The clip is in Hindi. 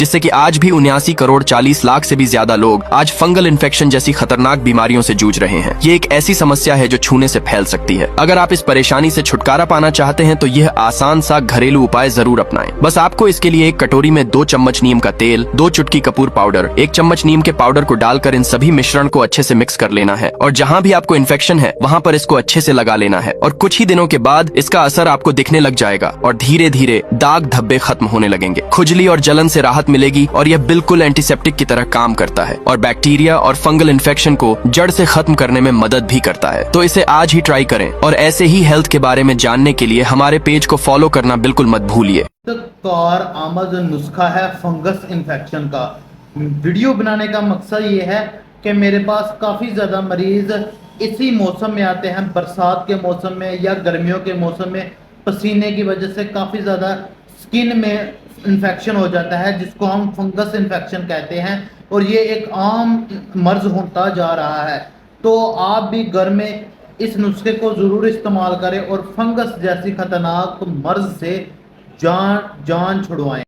जिससे कि आज भी 79 करोड़ 40 लाख से भी ज्यादा लोग आज फंगल इन्फेक्शन जैसी खतरनाक बीमारियों से जूझ रहे हैं। ये एक ऐसी समस्या है जो छूने से फैल सकती है। अगर आप इस परेशानी से छुटकारा पाना चाहते हैं तो यह आसान सा घरेलू उपाय जरूर अपनाएं। बस आपको इसके लिए एक कटोरी में 2 चम्मच नीम का तेल, 2 चुटकी कपूर पाउडर, 1 चम्मच नीम के पाउडर को डालकर इन सभी मिश्रण को अच्छे से मिक्स कर लेना है और जहाँ भी आपको इन्फेक्शन है वहाँ पर इसको अच्छे से लगा लेना है और कुछ ही दिनों के बाद इसका असर आपको दिखने लग जाएगा और धीरे धीरे दाग धब्बे खत्म होने लगेंगे, खुजली और जलन से राहत मिलेगी और यह बिल्कुल एंटीसेप्टिक की तरह काम करता है और बैक्टीरिया और फंगल इन्फेक्शन को जड़ से खत्म करने में मदद भी करता है। तो इसे आज ही ट्राई करें और ऐसे ही हेल्थ के बारे में जानने के लिए हमारे पेज को फॉलो करना बिल्कुल मत भूलिए। कार आमद नुस्खा है फंगस इन्फेक्शन का। वीडियो बनाने का मकसद ये है कि मेरे पास काफ़ी ज़्यादा मरीज़ इसी मौसम में आते हैं, बरसात के मौसम में या गर्मियों के मौसम में पसीने की वजह से काफ़ी ज़्यादा स्किन में इन्फेक्शन हो जाता है जिसको हम फंगस इन्फेक्शन कहते हैं और ये एक आम मर्ज होता जा रहा है। तो आप भी घर में इस नुस्खे को ज़रूर इस्तेमाल करें और फंगस जैसी खतरनाक मर्ज से जान छुड़वाएं।